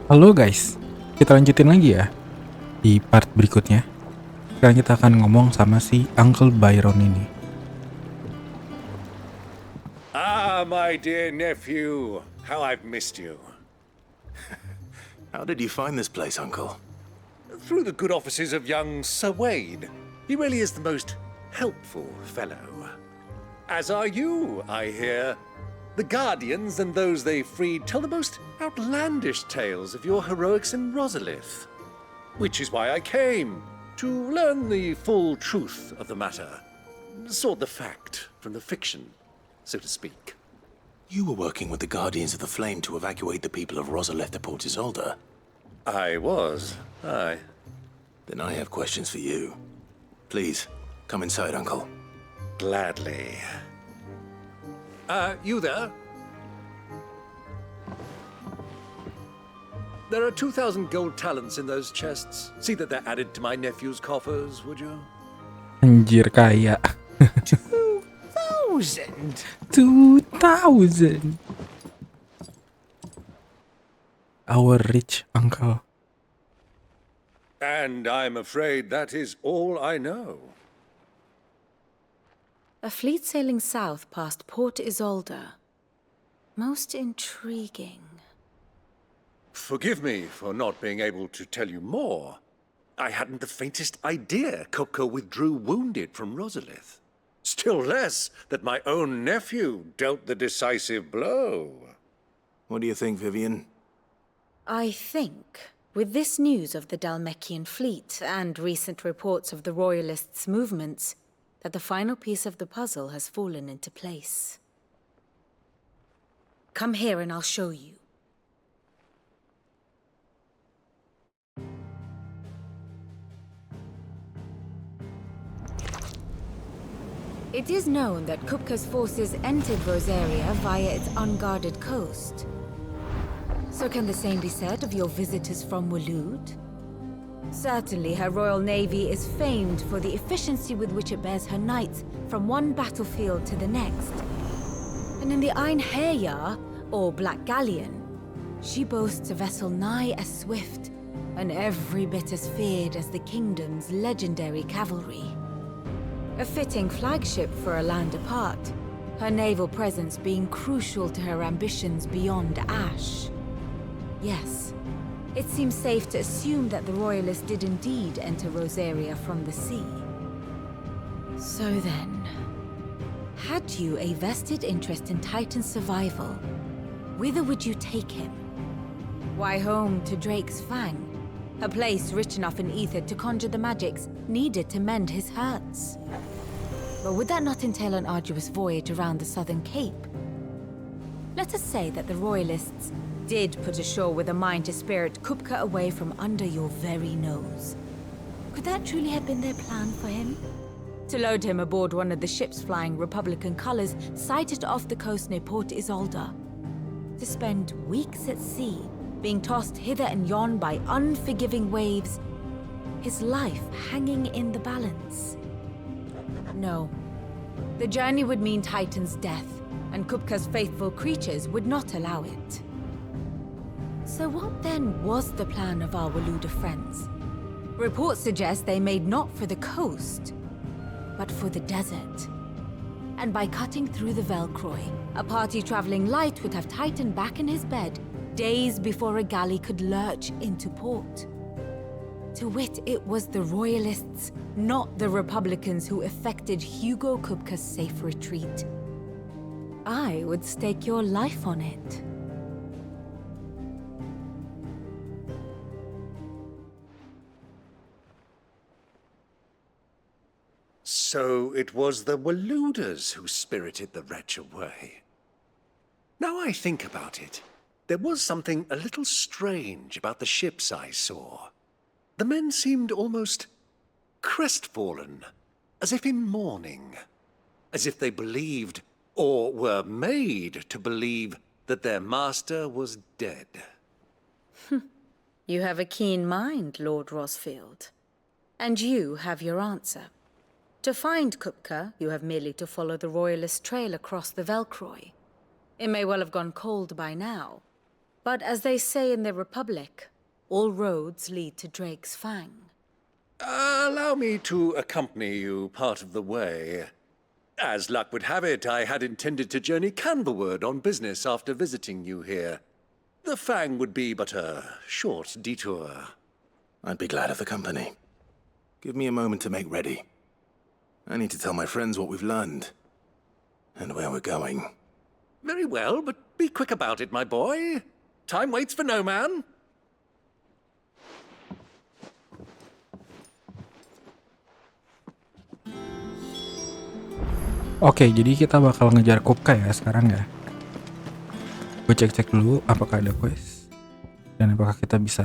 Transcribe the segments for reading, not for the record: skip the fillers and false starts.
Halo guys, kita lanjutin lagi ya di part berikutnya. Sekarang kita akan ngomong sama si Uncle Byron ini. Ah, my dear nephew, how I've missed you. How did you find this place, Uncle? Through the good offices of young Sir Wade. He really is the most helpful fellow. As are you, I hear. The Guardians and those they freed tell the most outlandish tales of your heroics in Rosalith. Which is why I came, to learn the full truth of the matter. Sort the fact from the fiction, so to speak. You were working with the Guardians of the Flame to evacuate the people of Rosalith to Port Isolde. I was, aye. Then I have questions for you. Please, come inside, Uncle. Gladly. You there? There are 2,000 gold talents in those chests. See that they're added to my nephew's coffers, would you? Anjir kaya. 2,000? 2,000. Our rich uncle. And I'm afraid that is all I know. A fleet sailing south past Port Isolde. Most intriguing. Forgive me for not being able to tell you more. I hadn't the faintest idea Kupka withdrew wounded from Rosalith. Still less that my own nephew dealt the decisive blow. What do you think, Vivian? I think, with this news of the Dalmekian fleet and recent reports of the Royalists' movements, that the final piece of the puzzle has fallen into place. Come here and I'll show you. It is known that Kupka's forces entered Rosaria via its unguarded coast. So can the same be said of your visitors from Waloed? Certainly her Royal Navy is famed for the efficiency with which it bears her knights from one battlefield to the next. And in the Einherjar, or Black Galleon, she boasts a vessel nigh as swift and every bit as feared as the kingdom's legendary cavalry. A fitting flagship for a land apart, her naval presence being crucial to her ambitions beyond Ash. Yes, it seems safe to assume that the Royalists did indeed enter Rosaria from the sea. So then, had you a vested interest in Titan's survival, whither would you take him? Why, home to Drake's Fang, a place rich enough in ether to conjure the magics needed to mend his hurts. But would that not entail an arduous voyage around the southern cape? Let us say that the Royalists did put ashore with a mind to spirit Kupka away from under your very nose. Could that truly have been their plan for him? To load him aboard one of the ships flying Republican colors sighted off the coast near Port Isolde? To spend weeks at sea, being tossed hither and yon by unforgiving waves, his life hanging in the balance? No. The journey would mean Titan's death, and Kupka's faithful creatures would not allow it. So what then was the plan of our Waluda friends? Reports suggest they made not for the coast, but for the desert. And by cutting through the Velcroy, a party traveling light would have Titan back in his bed days before a galley could lurch into port. To wit, it was the Royalists, not the Republicans, who effected Hugo Kupka's safe retreat. I would stake your life on it. So it was the Waluders who spirited the wretch away. Now I think about it, there was something a little strange about the ships I saw. The men seemed almost crestfallen, as if in mourning, as if they believed, or were made to believe, that their master was dead. You have a keen mind, Lord Rosfield. And you have your answer. To find Kupka, you have merely to follow the Royalist trail across the Velcroy. It may well have gone cold by now, But as they say in the Republic, all roads lead to Drake's Fang. Allow me to accompany you part of the way. As luck would have it, I had intended to journey Canberward on business after visiting you here. The Fang would be but a short detour. I'd be glad of the company. Give me a moment to make ready. I need to tell my friends what we've learned. And where we're going. Very well, but be quick about it, my boy. Time waits for no man. Oke, jadi kita bakal ngejar Kupka ya sekarang ya. Gue cek-cek dulu apakah ada quest dan apakah kita bisa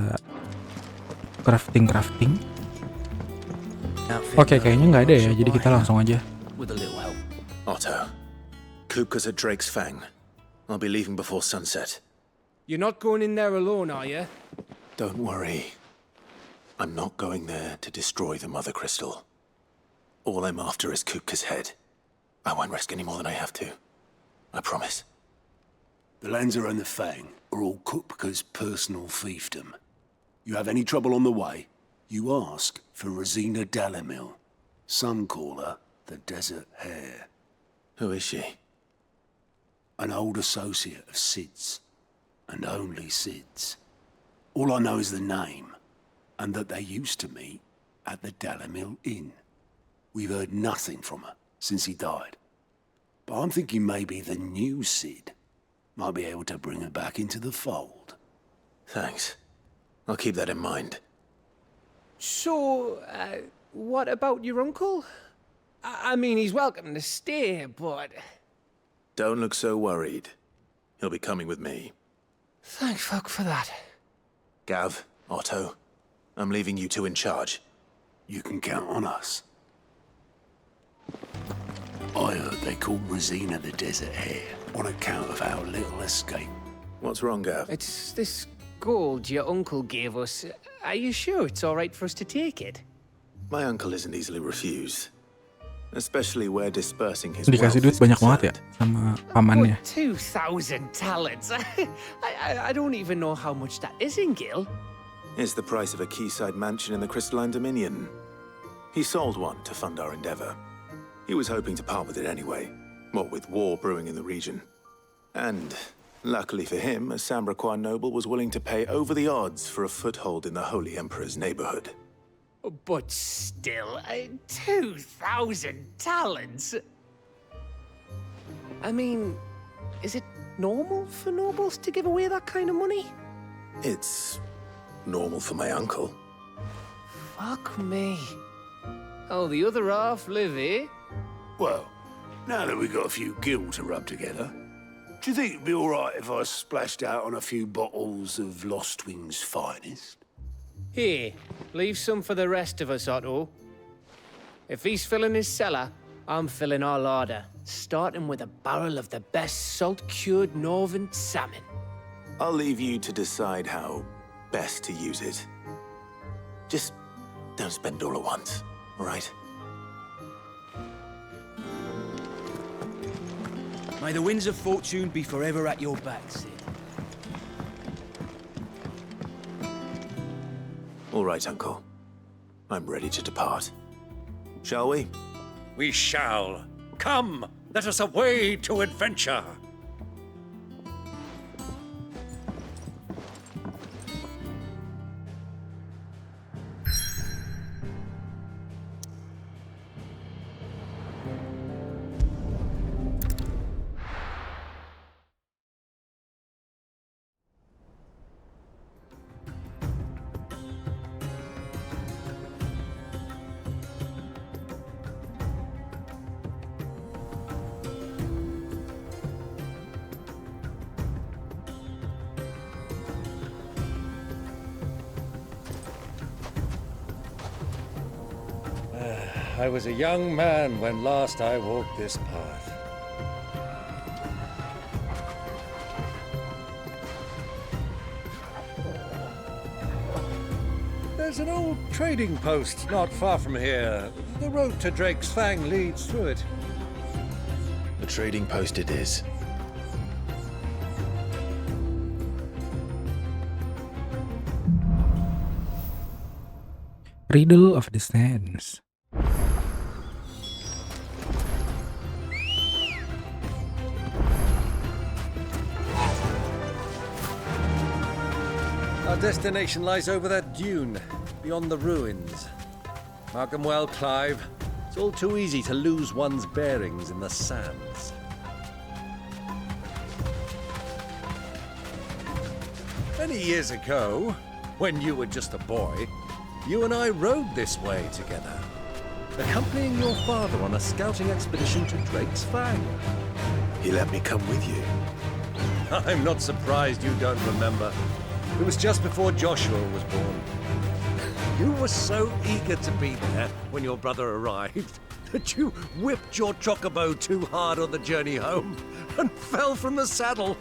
crafting. Oke, kayaknya nggak ada ya, jadi kita langsung aja. With a little help. Otto, Kupka's at Drake's Fang. I'll be leaving before sunset. You're not going in there alone, are you? Don't worry. I'm not going there to destroy the Mother Crystal. All I'm after is Kupka's head. I won't risk any more than I have to. I promise. The lands around the Fang are all Kupka's personal fiefdom. You have any trouble on the way, you ask for Rosina Dalamil. Some call her the Desert Hare. Who is she? An old associate of Sid's, and only Sid's. All I know is the name, and that they used to meet at the Dalamil Inn. We've heard nothing from her since he died. But I'm thinking maybe the new Sid might be able to bring her back into the fold. Thanks. I'll keep that in mind. So, what about your uncle? I mean, he's welcome to stay, but... Don't look so worried. He'll be coming with me. Thank fuck for that. Gav, Otto, I'm leaving you two in charge. You can count on us. I heard they called Rosina the Desert Hare on account of our little escape. What's wrong, Gav? It's this gold your uncle gave us. Are you sure it's all right for us to take it? My uncle isn't easily refused. Especially where dispersing his Dikasih wealth duit is banyak banget ya concerned. sama pamannya. But 2,000 talents. I don't even know how much that is in Gil. It's the price of a quayside mansion in the Crystalline Dominion. He sold one to fund our endeavor. He was hoping to part with it anyway, what with war brewing in the region. And, luckily for him, a Sambraquan noble was willing to pay over the odds for a foothold in the Holy Emperor's neighborhood. But still, 2,000 talents? I mean, is it normal for nobles to give away that kind of money? It's normal for my uncle. Fuck me. Oh, the other half live, eh? Well, now that we've got a few gil to rub together, do you think it'd be all right if I splashed out on a few bottles of Lost Wing's finest? Here, leave some for the rest of us, Otto. If he's filling his cellar, I'm filling our larder, starting with a barrel of the best salt-cured northern salmon. I'll leave you to decide how best to use it. Just don't spend all at once, all right? May the winds of fortune be forever at your back, Sid. All right, Uncle. I'm ready to depart. Shall we? We shall. Come, let us away to adventure. I was a young man when last I walked this path. There's an old trading post not far from here. The road to Drake's Fang leads through it. The trading post it is. Riddle of the Sands. Our destination lies over that dune, beyond the ruins. Mark them well, Clive. It's all too easy to lose one's bearings in the sands. Many years ago, when you were just a boy, you and I rode this way together, accompanying your father on a scouting expedition to Drake's Fang. He let me come with you. I'm not surprised you don't remember. It was just before Joshua was born. You were so eager to be there when your brother arrived that you whipped your chocobo too hard on the journey home and fell from the saddle.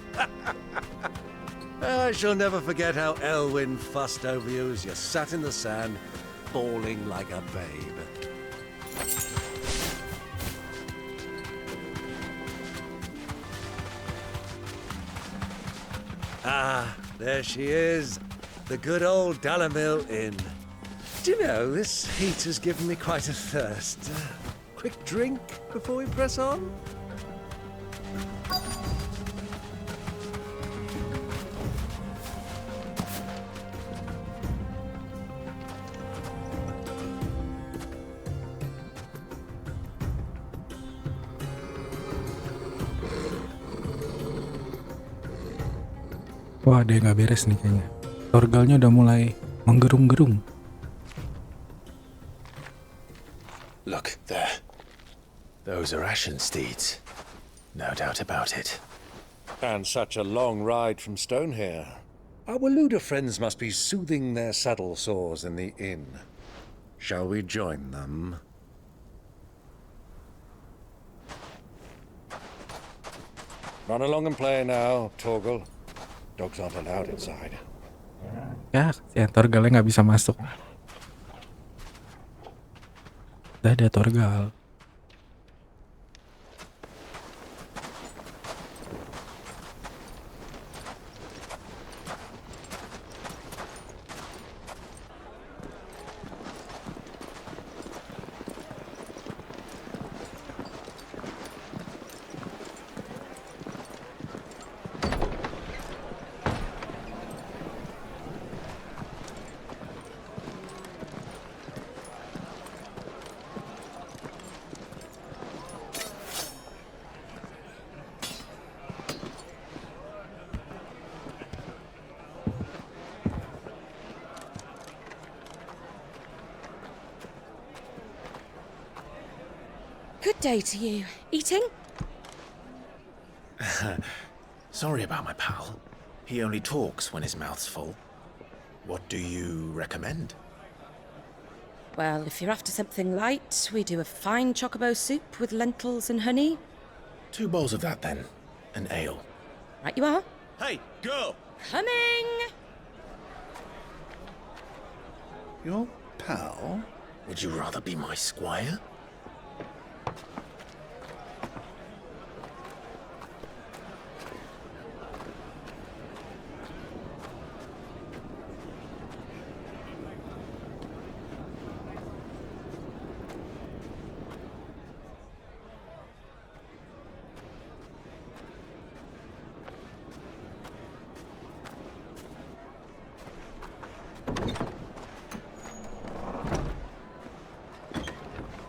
I shall never forget how Elwyn fussed over you as you sat in the sand, bawling like a babe. Ah, there she is. The good old Dalamil Inn. Do you know, this heat has given me quite a thirst. Quick drink before we press on? Wah, ada yang gak beres nih kayaknya. Torgalnya udah mulai menggerung-gerung. Look, there. Those are ashen steeds. No doubt about it. And such a long ride from Stone here. Our Waluda friends must be soothing their saddle sores in the inn. Shall we join them? Run along and play now, Torgal. Dogs aren't allowed inside. Ya, Torgalnya nggak bisa masuk. Udah ada Torgal. Good day to you. Eating? Sorry about my pal. He only talks when his mouth's full. What do you recommend? Well, if you're after something light, we do a fine chocobo soup with lentils and honey. 2 bowls of that, then. An ale. Right you are. Hey, girl! Coming! Your pal? Would you rather be my squire?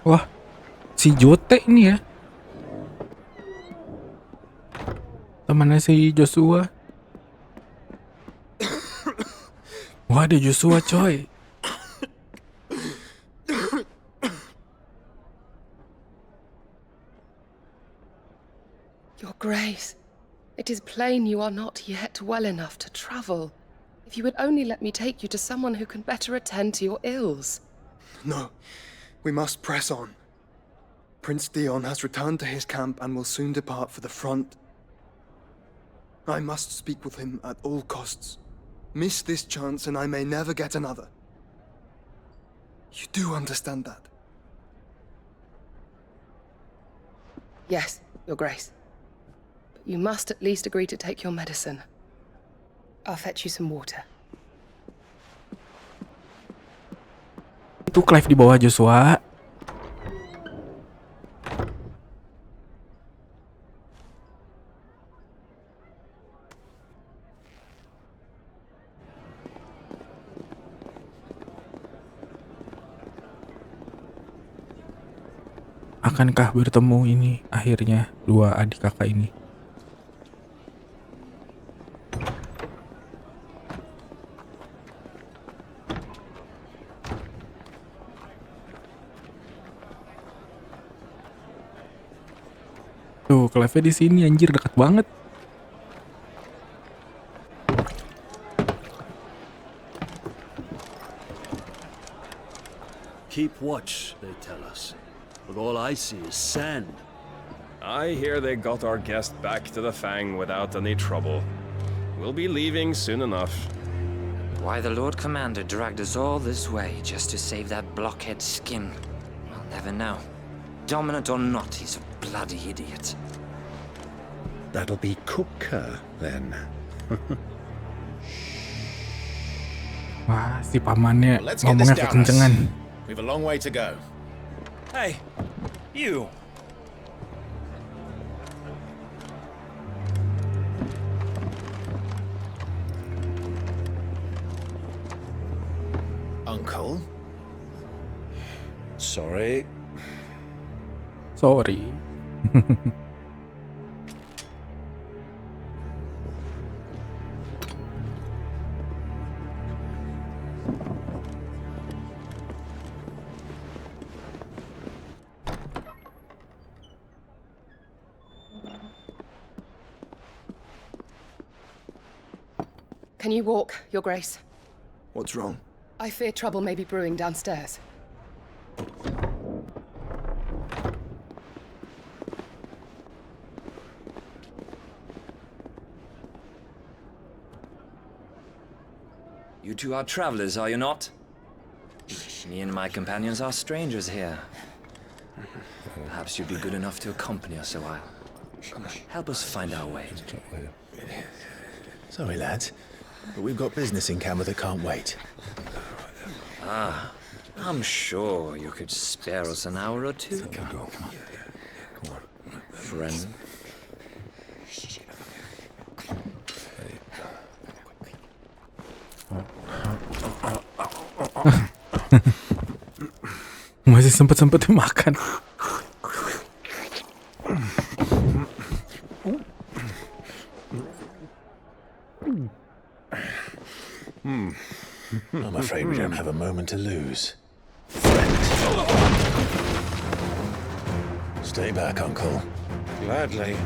Wah, si Jote ini ya. Temannya si Joshua. Wah, ada Joshua coy. Your Grace, it is plain you are not yet well enough to travel. If you would only let me take you to someone who can better attend to your ills. No, we must press on. Prince Dion has returned to his camp and will soon depart for the front. I must speak with him at all costs. Miss this chance and I may never get another. You do understand that? Yes, Your Grace. But you must at least agree to take your medicine. I'll fetch you some water. Itu Clive di bawah Joshua. Akankah bertemu ini akhirnya dua adik kakak ini? Tuh, Clive di sini anjir, dekat banget. Keep watch, they tell us. But all I see is sand. I hear they got our guest back to the Fang without any trouble. We'll be leaving soon enough. Why the Lord Commander dragged us all this way just to save that blockhead skin, I'll never know. Dominant or not, he's a bloody idiot. That'll be Kupka, then. Wah, si pamannya Let's get ngomongnya this down, kekencengan. We've a long way to go. Hey, you. Uncle? Sorry. Sorry. Can you walk, Your Grace? What's wrong? I fear trouble may be brewing downstairs. You two are travelers, are you not? Me and my companions are strangers here. Perhaps you'd be good enough to accompany us a while. Help us find our way. Sorry, lads, but we've got business in camera that can't wait. Ah, I'm sure you could spare us an hour or two. Friend. Masih sempet-sempetnya makan. I'm afraid we don't have a moment to lose. Stay back, Uncle. Gladly.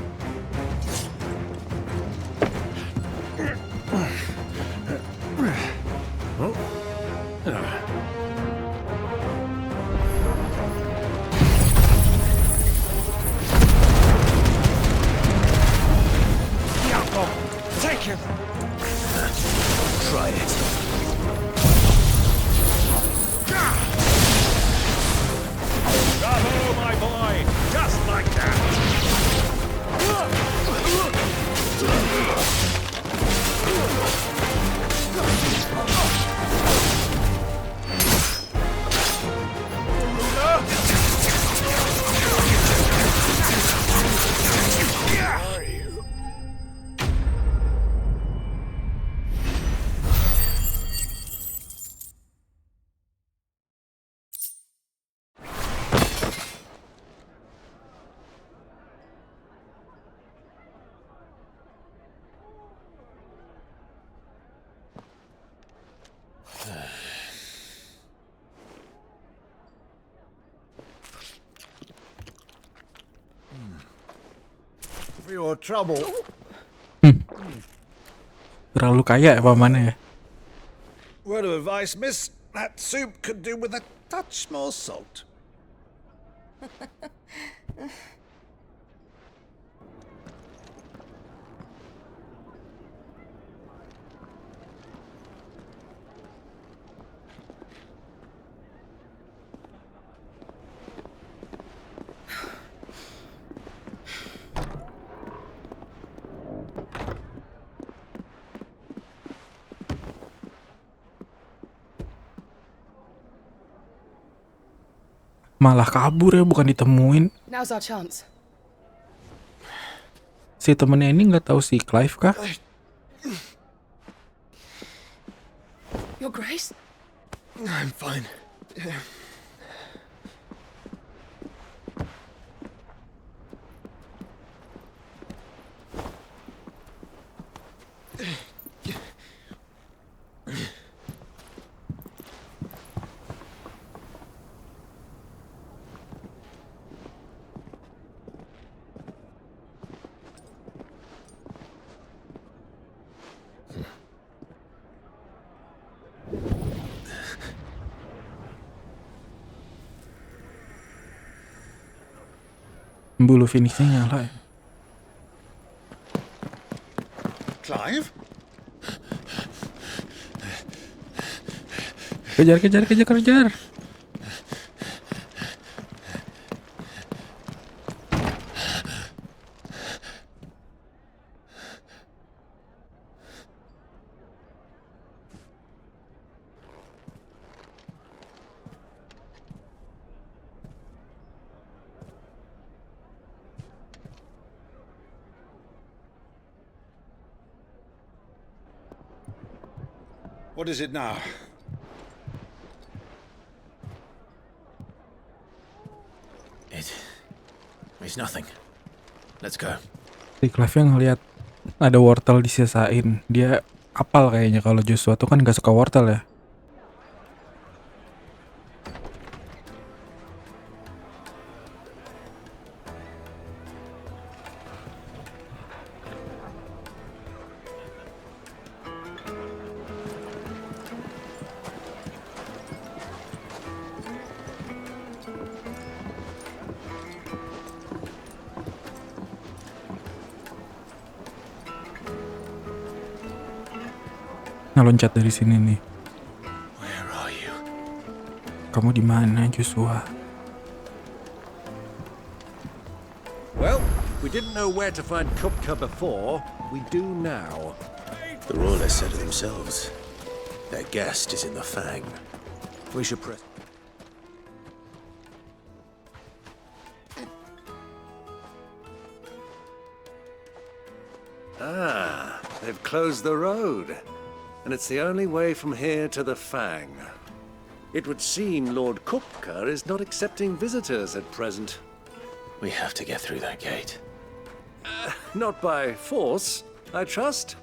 Take him! Try it. Bravo, my boy! Just like that! For your trouble. Terlalu kaya ya pamannya ya. Word of advice, miss. That soup could do with a touch more salt. Malah kabur ya, bukan ditemuin. Now's our chance. Si temennya ini nggak tahu si Clive kah? Your Grace? I'm fine. Bulu finishnya nyala ya. Clive? Kejar. What is it now? It's nothing. Let's go. Si Clive yang ngeliat ada wortel disisain. Dia apal kayaknya kalau Joshua tuh kan gak suka wortel ya. Ngeloncat dari sini nih. Where are you? Kamu di mana, Joshua? Well, we didn't know where to find Kupka before. We do now. The royalists said it themselves. Their guest is in the Fang. We should press. Ah, they've closed the road. And it's the only way from here to the Fang. It would seem Lord Kupka is not accepting visitors at present. We have to get through that gate. Not by force, I trust.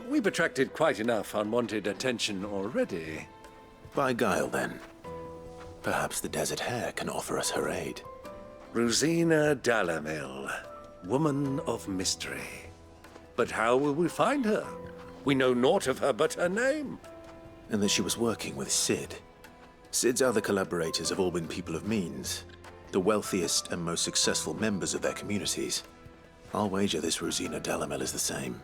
We've attracted quite enough unwanted attention already. By guile, then. Perhaps the Desert Hare can offer us her aid. Rosina Dalamil, woman of mystery. But how will we find her? We know naught of her but her name. And that she was working with Sid. Sid's other collaborators have all been people of means. The wealthiest and most successful members of their communities. I'll wager this Rosina Dalamil is the same.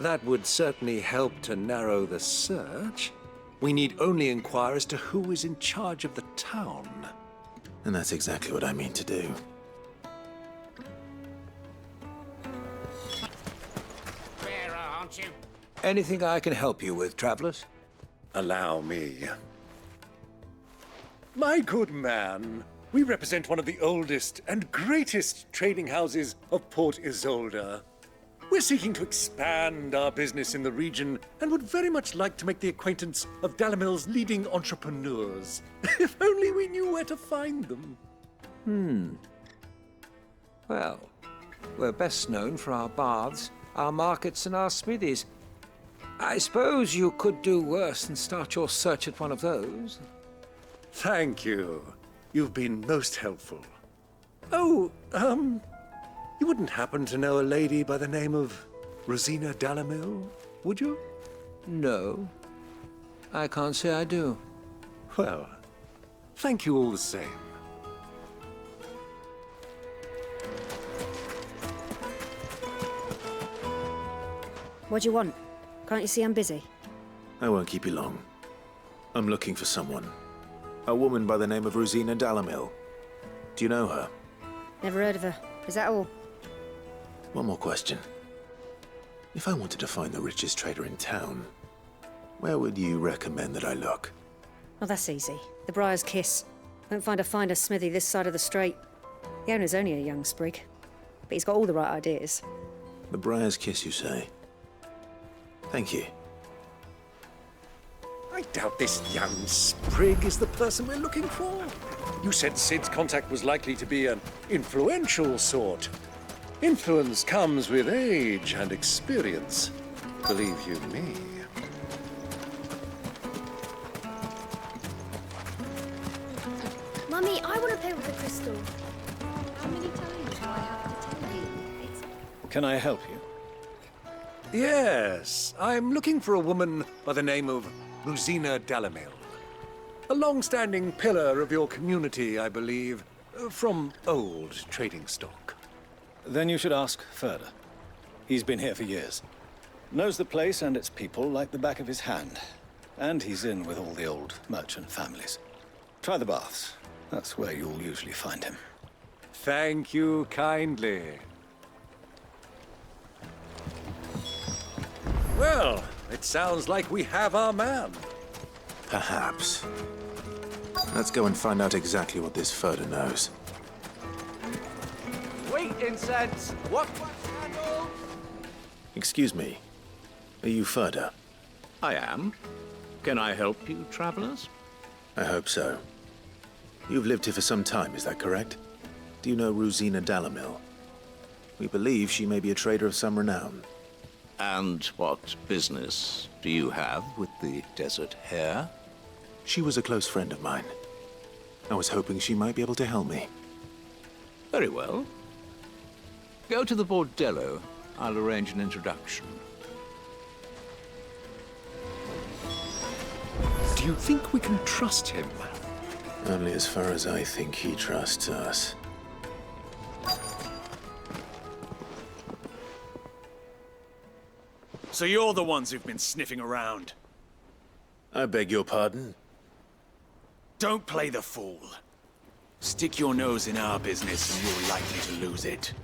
That would certainly help to narrow the search. We need only inquire as to who is in charge of the town. And that's exactly what I mean to do. Aren't you? Anything I can help you with, travelers? Allow me. My good man, we represent one of the oldest and greatest trading houses of Port Isolde. We're seeking to expand our business in the region and would very much like to make the acquaintance of Dalamil's leading entrepreneurs. If only we knew where to find them. Well, we're best known for our baths, our markets, and our smithies. I suppose you could do worse than start your search at one of those. Thank you. You've been most helpful. Oh, you wouldn't happen to know a lady by the name of Rosina Dalamil, would you? No, I can't say I do. Well, thank you all the same. What do you want? Can't you see I'm busy? I won't keep you long. I'm looking for someone. A woman by the name of Rosina Dalamil. Do you know her? Never heard of her. Is that all? One more question. If I wanted to find the richest trader in town, where would you recommend that I look? Oh, that's easy. The Briar's Kiss. Won't find a finer smithy this side of the strait. The owner's only a young sprig, but he's got all the right ideas. The Briar's Kiss, you say? Thank you. I doubt this young sprig is the person we're looking for. You said Sid's contact was likely to be an influential sort. Influence comes with age and experience. Believe you me. Mummy, I want to play with the crystal. How many times do I have to tell you? Can I help you? Yes, I'm looking for a woman by the name of Rosina Dalamil. A long-standing pillar of your community, I believe, from old trading stock. Then you should ask Ferda. He's been here for years. Knows the place and its people like the back of his hand. And he's in with all the old merchant families. Try the baths. That's where you'll usually find him. Thank you kindly. Well, it sounds like we have our man. Perhaps. Let's go and find out exactly what this Ferda knows. Wait, incense! What handle? Excuse me. Are you Ferda? I am. Can I help you, travelers? I hope so. You've lived here for some time, is that correct? Do you know Rosina Dalamil? We believe she may be a trader of some renown. And what business do you have with the desert hare? She was a close friend of mine. I was hoping she might be able to help me. Very well. Go to the bordello. I'll arrange an introduction. Do you think we can trust him? Only as far as I think he trusts us. So you're the ones who've been sniffing around. I beg your pardon? Don't play the fool. Stick your nose in our business and you're likely to lose it.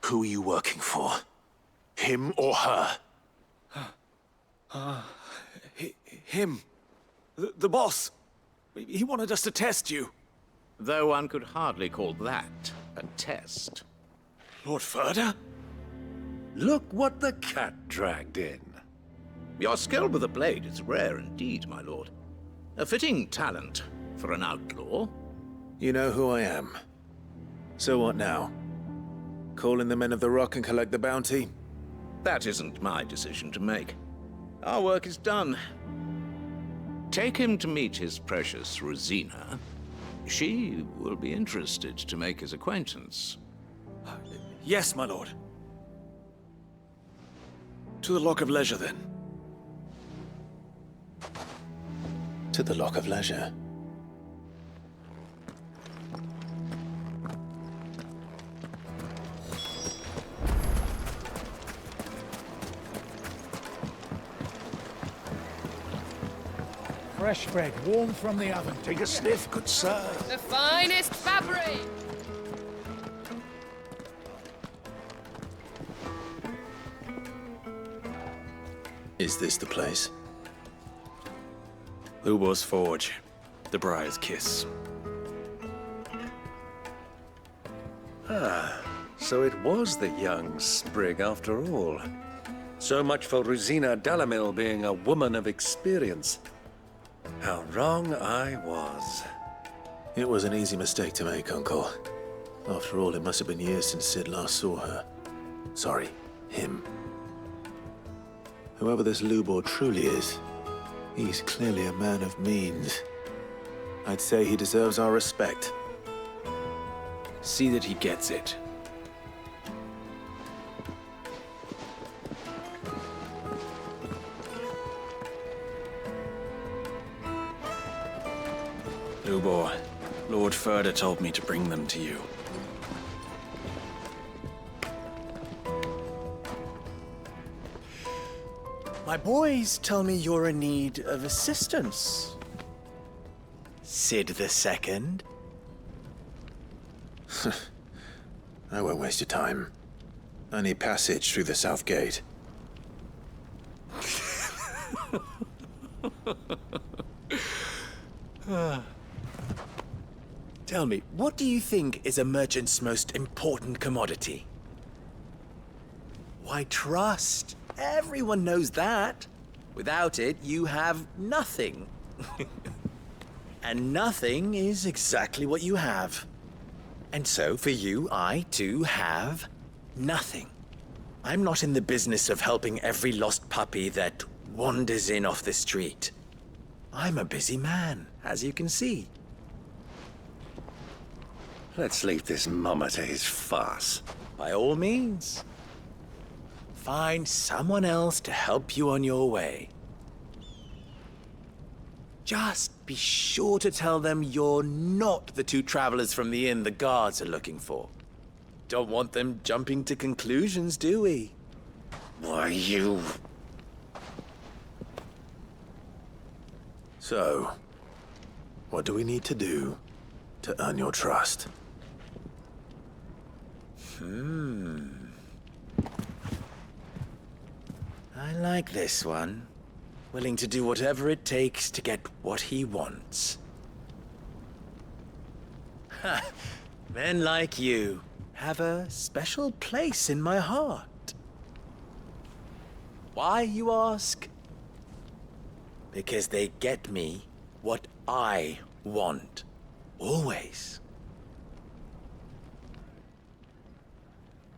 Who are you working for? Him or her? Him. The boss. He wanted us to test you. Though one could hardly call that a test. Lord Ferda? Look what the cat dragged in. Your skill with the blade is rare indeed, my lord. A fitting talent for an outlaw. You know who I am. So what now? Call in the men of the Rock and collect the bounty? That isn't my decision to make. Our work is done. Take him to meet his precious Rosina. She will be interested to make his acquaintance. Yes, my lord. To the Lock of Leisure, then. To the Lock of Leisure. fresh bread, warm from the oven. Take a sniff, good sir. The finest fabric! Is this the place? Lubo's Forge. The Briar's Kiss. Ah, so it was the young sprig after all. So much for Rosina Dalamil being a woman of experience. How wrong I was. It was an easy mistake to make, Uncle. After all, it must have been years since Sid last saw her. Sorry, him. Whoever this Lubor truly is, he's clearly a man of means. I'd say he deserves our respect. See that he gets it. Lubor, Lord Furder told me to bring them to you. My boys tell me you're in need of assistance. Sid the Second? I won't waste your time. I need passage through the south gate. Tell me, what do you think is a merchant's most important commodity? Why, trust. Everyone knows that. Without it, you have nothing. And nothing is exactly what you have. And so, for you, I, too, have nothing. I'm not in the business of helping every lost puppy that wanders in off the street. I'm a busy man, as you can see. Let's leave this mummer to his farce. By all means. Find someone else to help you on your way. Just be sure to tell them you're not the two travelers from the inn the guards are looking for. Don't want them jumping to conclusions, do we? Why, you... So, what do we need to do to earn your trust? I like this one. Willing to do whatever it takes to get what he wants. Ha! Men like you have a special place in my heart. Why, you ask? Because they get me what I want. Always.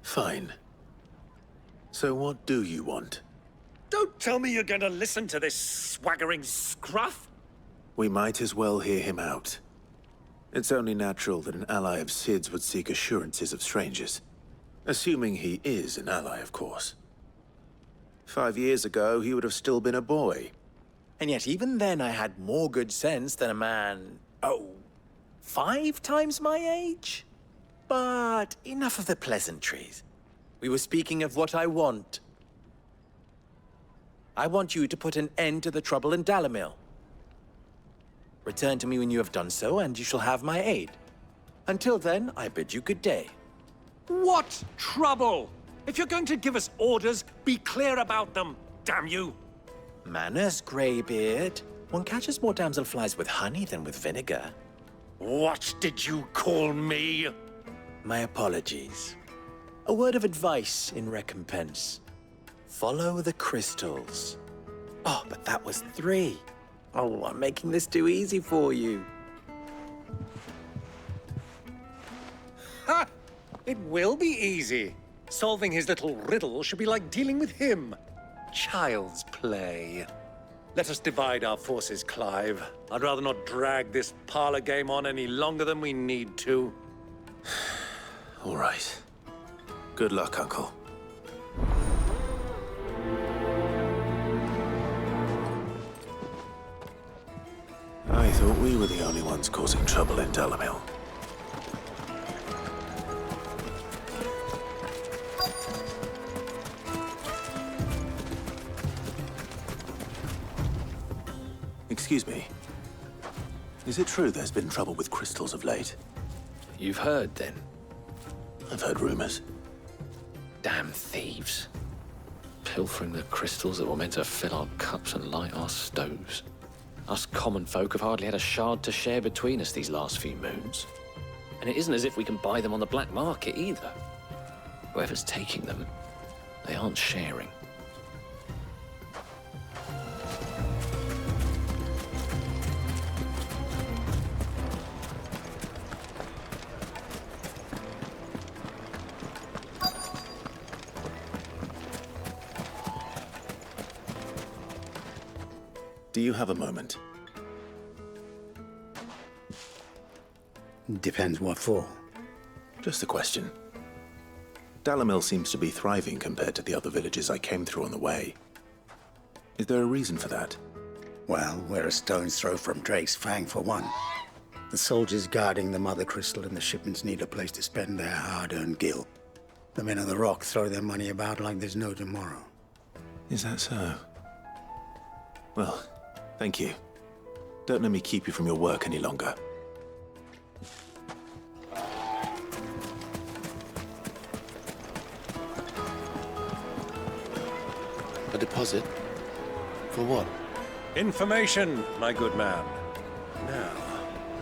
Fine. So what do you want? Don't tell me you're going to listen to this swaggering scruff! We might as well hear him out. It's only natural that an ally of Sid's would seek assurances of strangers. Assuming he is an ally, of course. 5 years ago, he would have still been a boy. And yet even then I had more good sense than a man, 5 times my age? But enough of the pleasantries. We were speaking of what I want. I want you to put an end to the trouble in Dalamil. Return to me when you have done so, and you shall have my aid. Until then, I bid you good day. What trouble? If you're going to give us orders, be clear about them, damn you! Manners, Greybeard. One catches more damselflies with honey than with vinegar. What did you call me? My apologies. A word of advice in recompense. Follow the crystals. Oh, but that was 3. Oh, I'm making this too easy for you. Ha! It will be easy. Solving his little riddle should be like dealing with him. Child's play. Let us divide our forces, Clive. I'd rather not drag this parlor game on any longer than we need to. All right. Good luck, Uncle. I thought we were the only ones causing trouble in Dalamil. Excuse me. Is it true there's been trouble with crystals of late? You've heard, then? I've heard rumors. Damn thieves. Pilfering the crystals that were meant to fill our cups and light our stoves. Us common folk have hardly had a shard to share between us these last few moons. And it isn't as if we can buy them on the black market either. Whoever's taking them, they aren't sharing. Do you have a moment? Depends what for. Just a question. Dalamil seems to be thriving compared to the other villages I came through on the way. Is there a reason for that? Well, we're a stone's throw from Drake's Fang, for one. The soldiers guarding the Mother Crystal and the shipments need a place to spend their hard-earned gil. The men of the Rock throw their money about like there's no tomorrow. Is that so? Well, thank you. Don't let me keep you from your work any longer. A deposit? For what? Information, my good man. Now,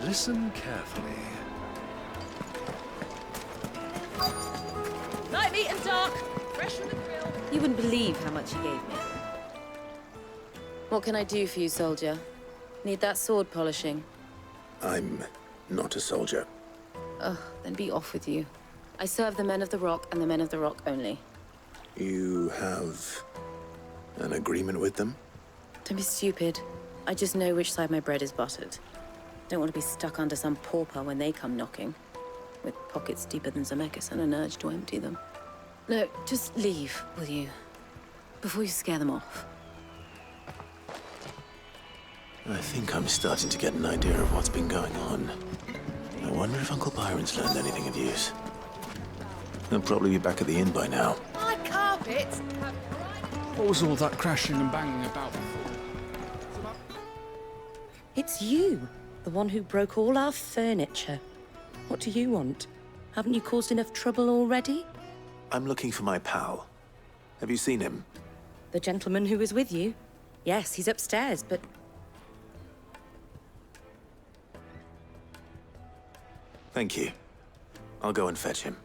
listen carefully. Night meat and dark, fresh from the grill. You wouldn't believe how much he gave me. What can I do for you, soldier? Need that sword polishing? I'm not a soldier. Ugh, then be off with you. I serve the men of the Rock and the men of the Rock only. You have an agreement with them? Don't be stupid. I just know which side my bread is buttered. Don't want to be stuck under some pauper when they come knocking. With pockets deeper than Zemeckis and an urge to empty them. No, just leave, will you? Before you scare them off. I think I'm starting to get an idea of what's been going on. I wonder if Uncle Byron's learned anything of use. He'll probably be back at the inn by now. My carpet! What was all that crashing and banging about for? It's you, the one who broke all our furniture. What do you want? Haven't you caused enough trouble already? I'm looking for my pal. Have you seen him? The gentleman who was with you? Yes, he's upstairs, but... Thank you. I'll go and fetch him.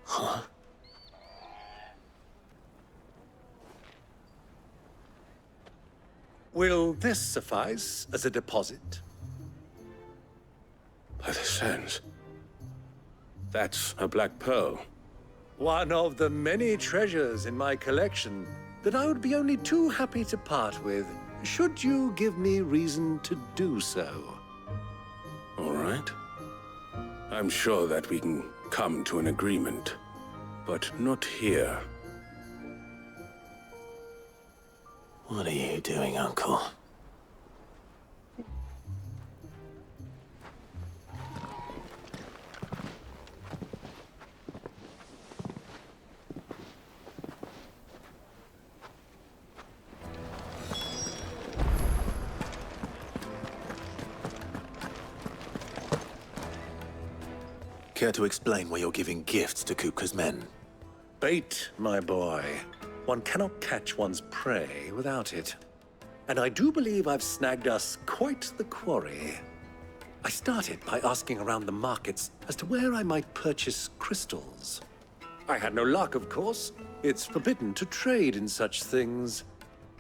Huh? Will this suffice as a deposit? By the sands. That's a black pearl. One of the many treasures in my collection that I would be only too happy to part with, should you give me reason to do so. All right. I'm sure that we can come to an agreement, but not here. What are you doing, Uncle? Care to explain why you're giving gifts to Kupka's men? Bait, my boy. One cannot catch one's prey without it. And I do believe I've snagged us quite the quarry. I started by asking around the markets as to where I might purchase crystals. I had no luck, of course. It's forbidden to trade in such things.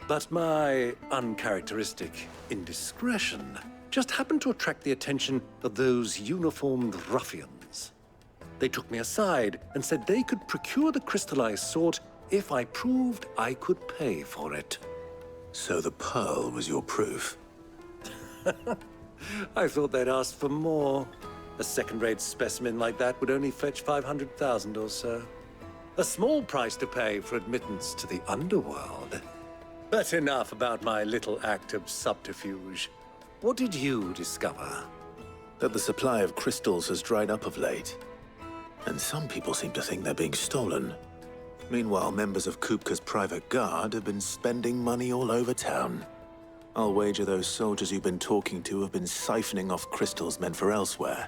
But my uncharacteristic indiscretion just happened to attract the attention of those uniformed ruffians. They took me aside and said they could procure the crystal I sought if I proved I could pay for it. So the pearl was your proof? I thought they'd asked for more. A second-rate specimen like that would only fetch 500,000 or so. A small price to pay for admittance to the underworld. But enough about my little act of subterfuge. What did you discover? That the supply of crystals has dried up of late. And some people seem to think they're being stolen. Meanwhile, members of Kupka's private guard have been spending money all over town. I'll wager those soldiers you've been talking to have been siphoning off crystals meant for elsewhere,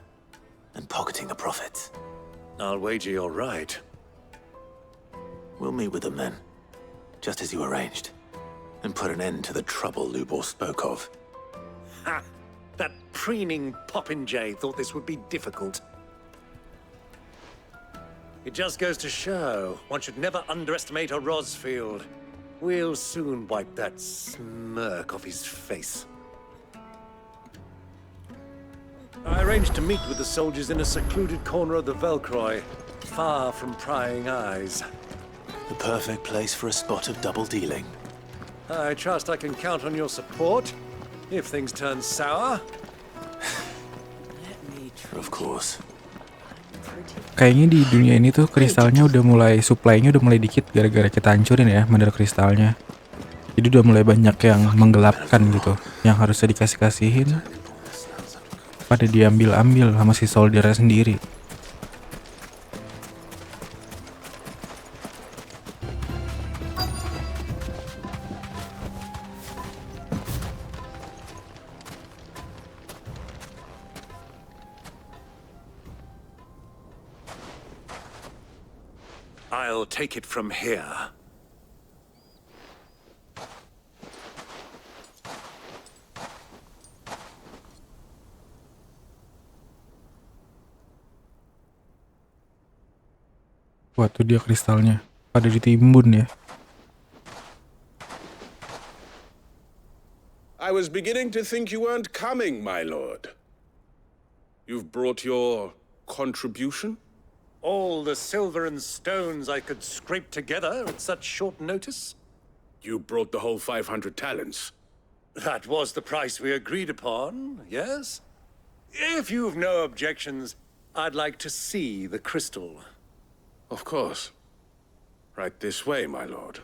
and pocketing the profits. I'll wager you're right. We'll meet with them then, just as you arranged, and put an end to the trouble Lubor spoke of. Ha! That preening popinjay thought this would be difficult. It just goes to show, one should never underestimate a Rosfield. We'll soon wipe that smirk off his face. I arranged to meet with the soldiers in a secluded corner of the Velcroy, far from prying eyes. The perfect place for a spot of double dealing. I trust I can count on your support, if things turn sour. Of course. Kayaknya di dunia ini tuh kristalnya udah mulai, supply-nya udah mulai dikit gara-gara kita hancurin ya mandor kristalnya. Jadi udah mulai banyak yang menggelapkan gitu, yang harusnya dikasih-kasihin pada diambil-ambil sama si soldiernya sendiri. I'll take it from here. Wah tuh dia kristalnya, pada ditimbun ya. I was beginning to think you weren't coming, my lord. You've brought your contribution? All the silver and stones I could scrape together at such short notice? You brought the whole 500 talents. That was the price we agreed upon, yes? If you've no objections, I'd like to see the crystal. Of course. Right this way, my lord.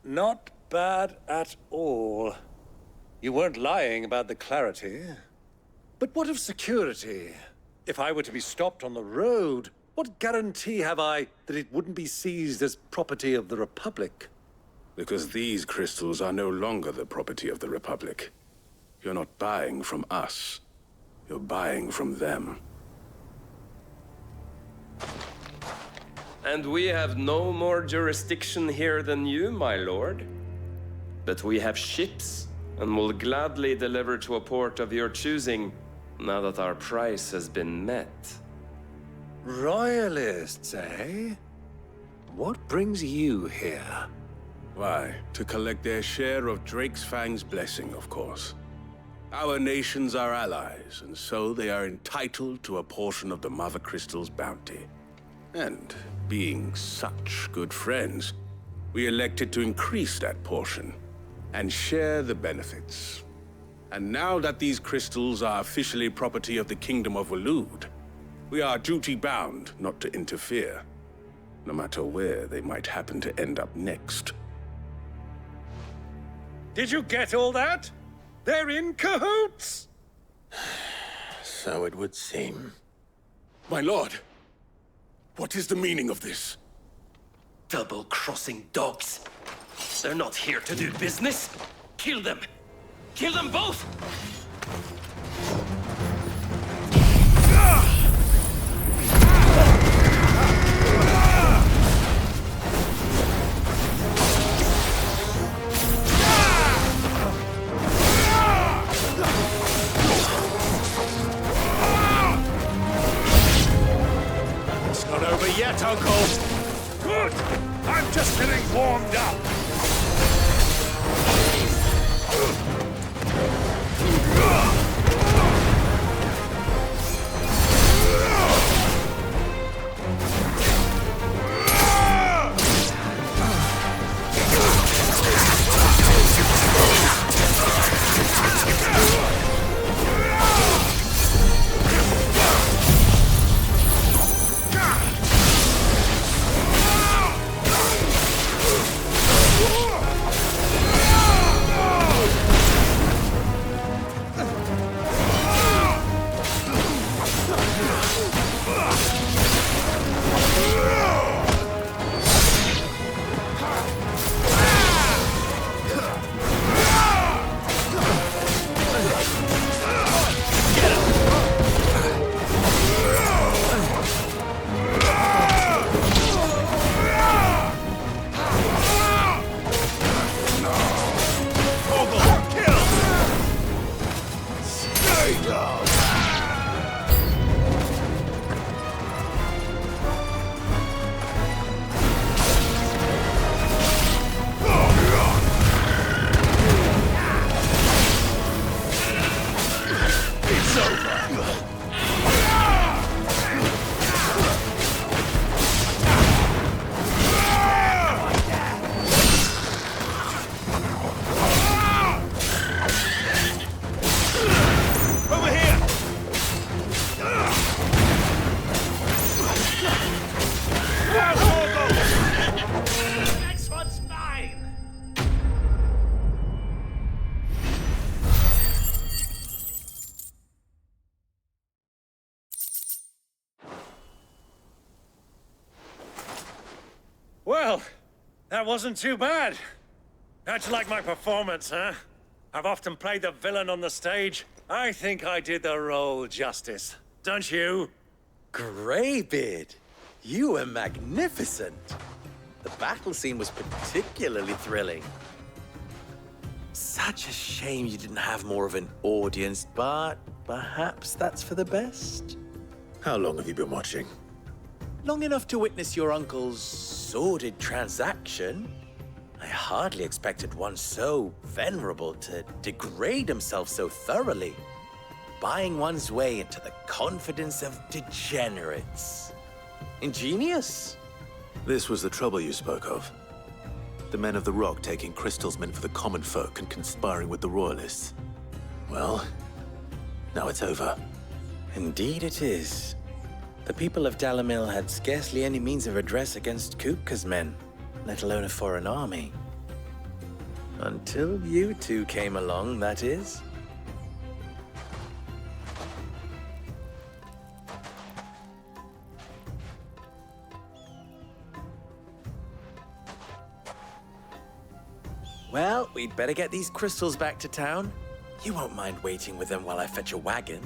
Not bad at all. You weren't lying about the clarity. But what of security? If I were to be stopped on the road, what guarantee have I that it wouldn't be seized as property of the Republic? Because these crystals are no longer the property of the Republic. You're not buying from us. You're buying from them. And we have no more jurisdiction here than you, my lord. But we have ships, and will gladly deliver to a port of your choosing, now that our price has been met. Royalists, eh? What brings you here? Why, to collect their share of Drake's Fang's blessing, of course. Our nations are allies, and so they are entitled to a portion of the Mother Crystal's bounty. And being such good friends, we elected to increase that portion and share the benefits. And now that these crystals are officially property of the Kingdom of Waloed, we are duty-bound not to interfere, no matter where they might happen to end up next. Did you get all that? They're in cahoots! So it would seem. My lord, what is the meaning of this? Double-crossing dogs. They're not here to do business. Kill them! Kill them both! It's not over yet, Uncle. Good! I'm just getting warmed up. That wasn't too bad. How'd you like my performance, huh? I've often played the villain on the stage. I think I did the role justice. Don't you? Greybeard, you were magnificent. The battle scene was particularly thrilling. Such a shame you didn't have more of an audience, but perhaps that's for the best. How long have you been watching? Long enough to witness your uncle's sordid transaction. I hardly expected one so venerable to degrade himself so thoroughly, buying one's way into the confidence of degenerates. Ingenious. This was the trouble you spoke of. The men of the Rock taking crystals meant for the common folk and conspiring with the royalists. Well, now it's over. Indeed it is. The people of Dalamil had scarcely any means of redress against Kupka's men, let alone a foreign army. Until you two came along, that is. Well, we'd better get these crystals back to town. You won't mind waiting with them while I fetch a wagon.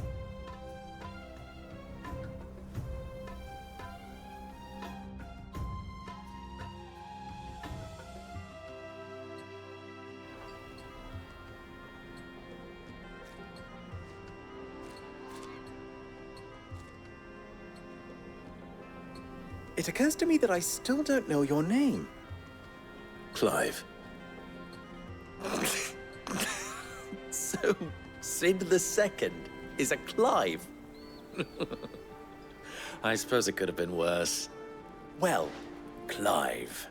It occurs to me that I still don't know your name. Clive. So, Sid the Second is a Clive. I suppose it could have been worse. Well, Clive,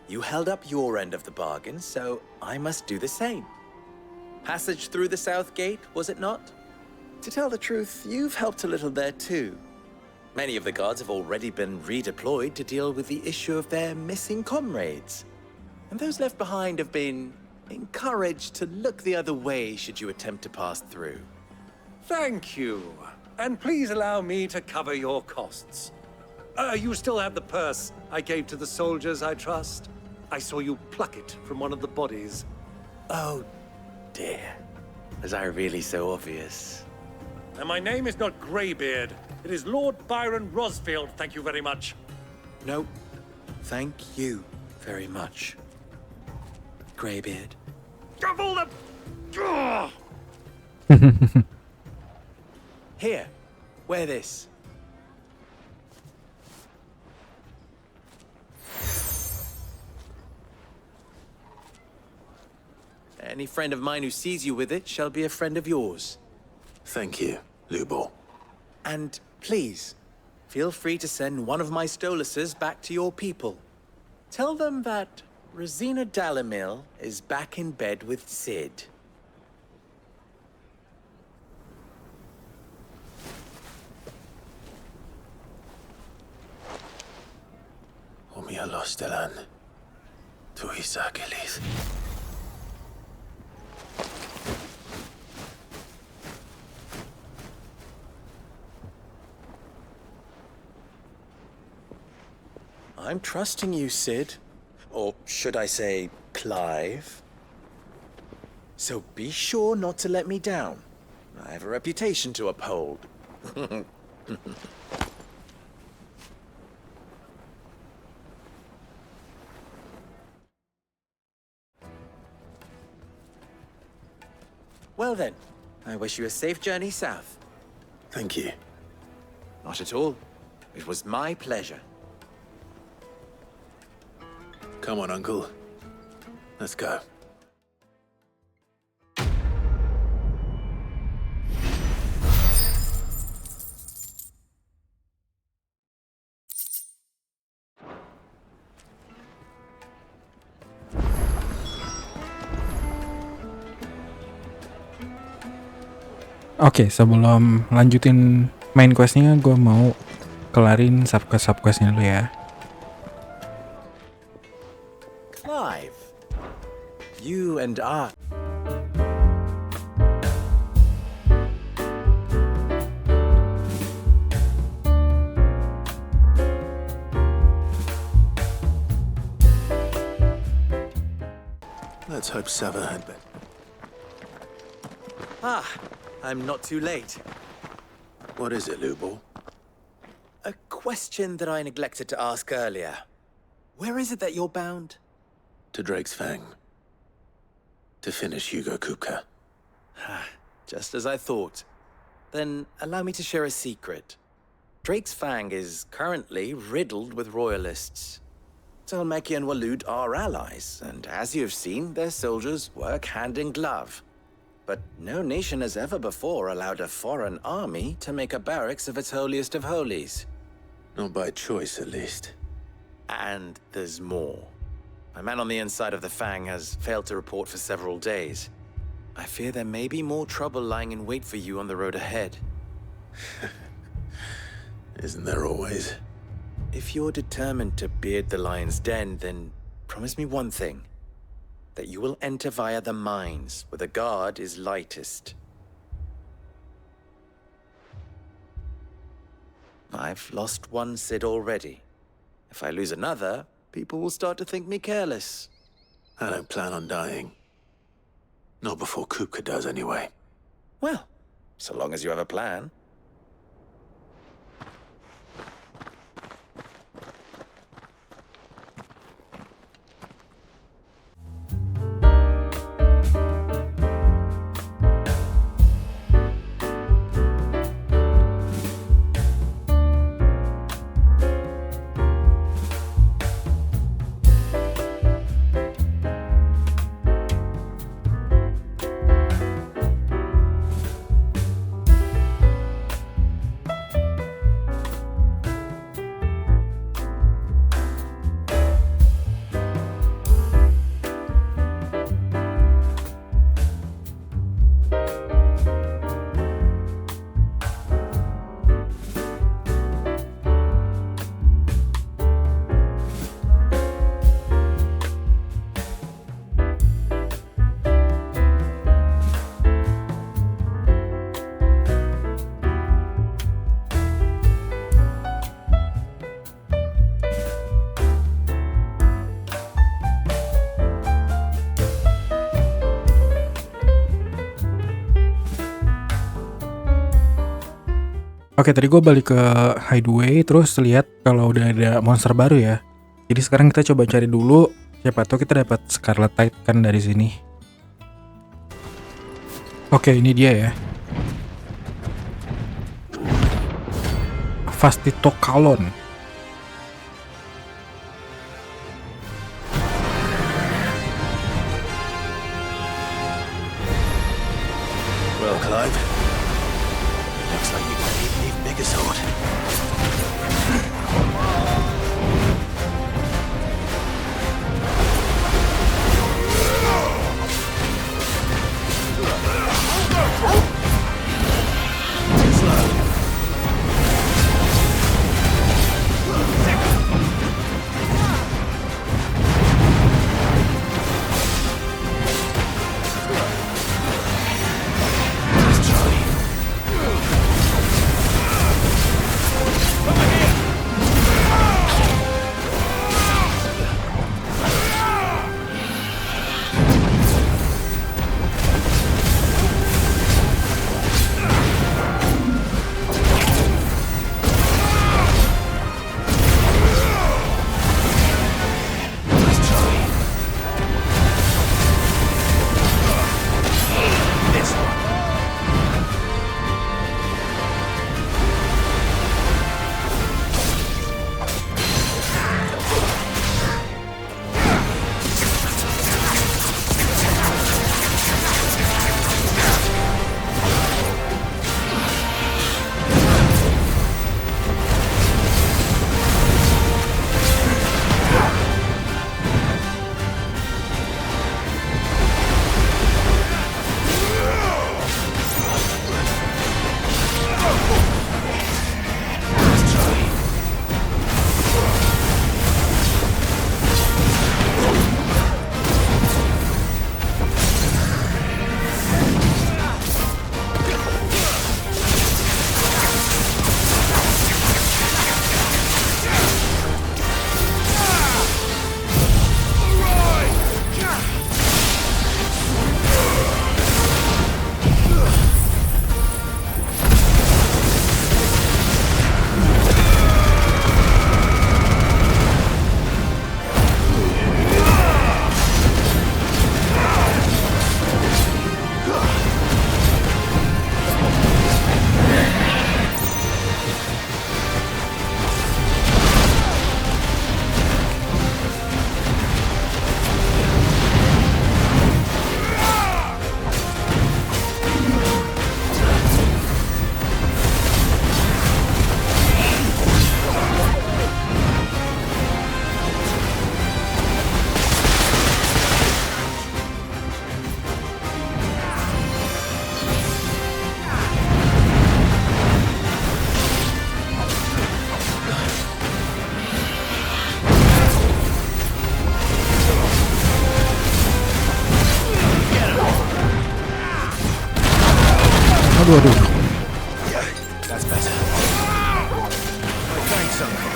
you held up your end of the bargain, so I must do the same. Passage through the South Gate, was it not? To tell the truth, you've helped a little there too. Many of the guards have already been redeployed to deal with the issue of their missing comrades. And those left behind have been encouraged to look the other way should you attempt to pass through. Thank you. And please allow me to cover your costs. You still have the purse I gave to the soldiers, I trust? I saw you pluck it from one of the bodies. Oh, dear. Was I really so obvious? And my name is not Greybeard. It is Lord Byron Rosfield, thank you very much. No, thank you very much, Greybeard. Of all the... Here, wear this. Any friend of mine who sees you with it shall be a friend of yours. Thank you, Lubor. And please, feel free to send one of my Stoluses back to your people. Tell them that Rosina Dalamil is back in bed with Sid. Umia lostelan. Tu isa kelis. I'm trusting you, Sid. Or should I say, Clive? So be sure not to let me down. I have a reputation to uphold. Well then, I wish you a safe journey south. Thank you. Not at all. It was my pleasure. Come on, Uncle. Let's go. Oke, sebelum lanjutin main questnya, gue mau kelarin subquestnya dulu ya. Clive, you and I. Let's hope Sava had better. Ah, I'm not too late. What is it, Lubor? A question that I neglected to ask earlier. Where is it that you're bound? To Drake's Fang. To finish Hugo Kupka. Just as I thought. Then allow me to share a secret. Drake's Fang is currently riddled with royalists. Talmeki and Waloed are allies, and as you have seen, their soldiers work hand in glove. But no nation has ever before allowed a foreign army to make a barracks of its holiest of holies. Not by choice, at least. And there's more. My man on the inside of the Fang has failed to report for several days. I fear there may be more trouble lying in wait for you on the road ahead. Isn't there always? If you're determined to beard the lion's den, then promise me one thing. That you will enter via the mines, where the guard is lightest. I've lost one Cid already. If I lose another, people will start to think me careless. I don't plan on dying. Not before Kupka does, anyway. Well, so long as you have a plan. Oke, tadi gue balik ke hideaway terus lihat kalau udah ada monster baru ya. Jadi sekarang kita coba cari dulu, siapa tahu kita dapat Scarlet Tide kan dari sini. Oke, ini dia ya. Fastitokalon. Well, Clive. Looks like you don't even need bigger sword. Aduh, aduh. That's better. Thanks, Uncle.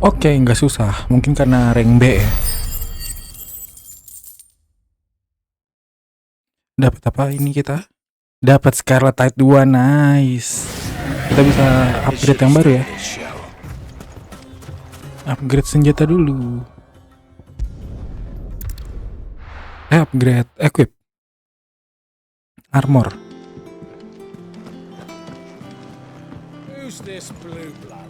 Oke, nggak susah. Mungkin karena rank B ya. Dapat apa ini kita? Dapat Scarlet Tide 2, nice. Kita bisa upgrade yang baru ya. Upgrade senjata dulu. Upgrade equip. Armor. Who's this blue blood?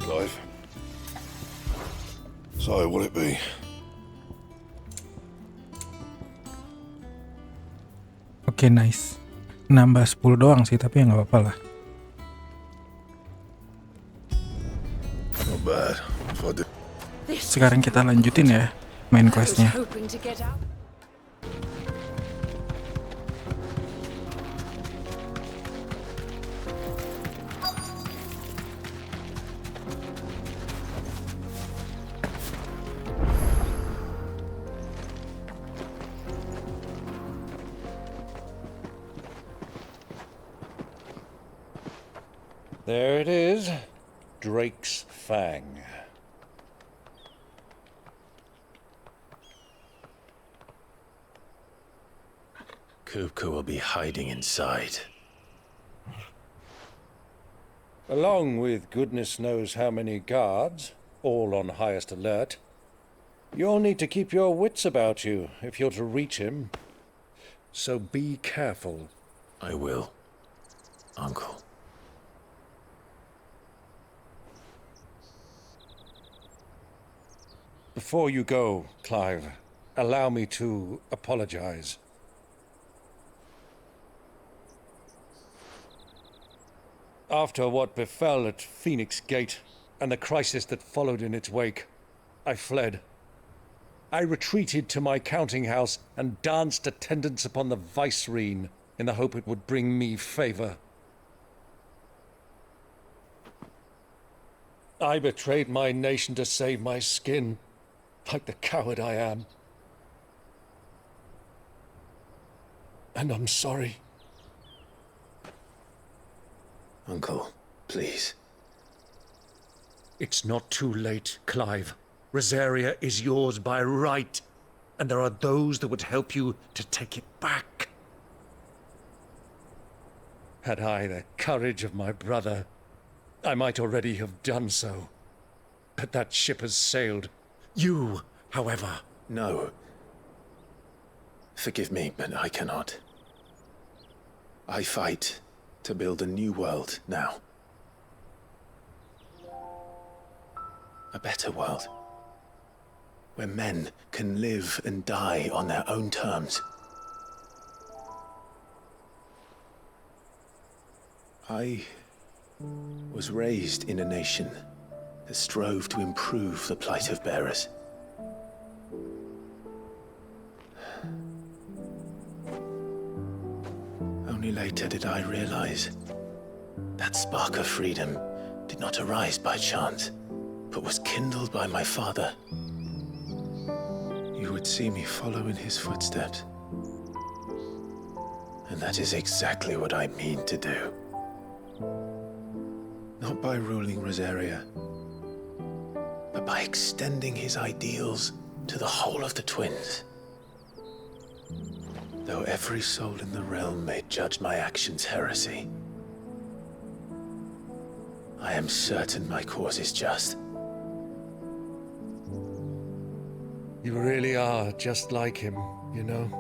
Clive. So, will it be? Oke, nice. Nambah 10 doang sih, tapi ya nggak apa-apa lah. Not bad. If I do. Sekarang kita lanjutin ya main questnya. There it is. Drake's Fang. Kupka will be hiding inside. Along with goodness knows how many guards, all on highest alert. You'll need to keep your wits about you if you're to reach him. So be careful. I will, Uncle. Before you go, Clive, allow me to apologize. After what befell at Phoenix Gate and the crisis that followed in its wake, I fled. I retreated to my counting house and danced attendance upon the vicereine in the hope it would bring me favor. I betrayed my nation to save my skin, like the coward I am. And I'm sorry. Uncle, please. It's not too late, Clive. Rosaria is yours by right, and there are those that would help you to take it back. Had I the courage of my brother, I might already have done so. But that ship has sailed. You, however... No. Forgive me, but I cannot. I fight to build a new world now. A better world. Where men can live and die on their own terms. I was raised in a nation that strove to improve the plight of bearers. Only later did I realize that spark of freedom did not arise by chance, but was kindled by my father. You would see me follow in his footsteps. And that is exactly what I mean to do. Not by ruling Rosaria, but by extending his ideals to the whole of the twins. Though every soul in the realm may judge my actions heresy, I am certain my cause is just. You really are just like him, you know?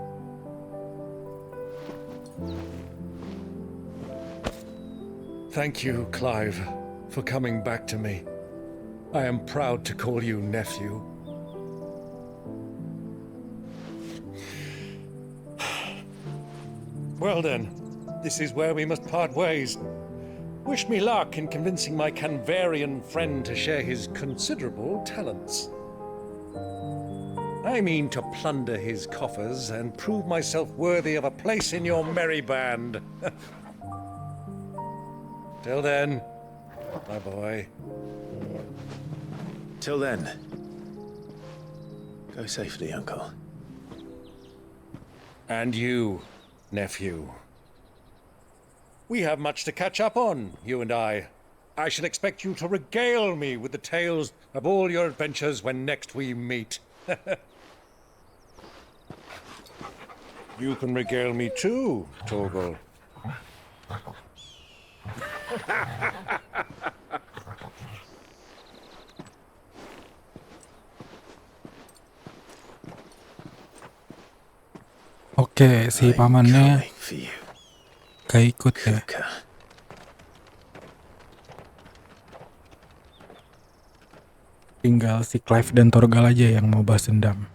Thank you, Clive, for coming back to me. I am proud to call you nephew. Well then, this is where we must part ways. Wish me luck in convincing my Canvarian friend to share his considerable talents. I mean to plunder his coffers and prove myself worthy of a place in your merry band. Till then, my boy. Till then, go safely, Uncle. And you, nephew. We have much to catch up on, you and I. I shall expect you to regale me with the tales of all your adventures when next we meet. You can regale me too, Torgal. Oke, si pamannya gak ikut ya. Tinggal si Clive dan Torgal aja yang mau balas dendam.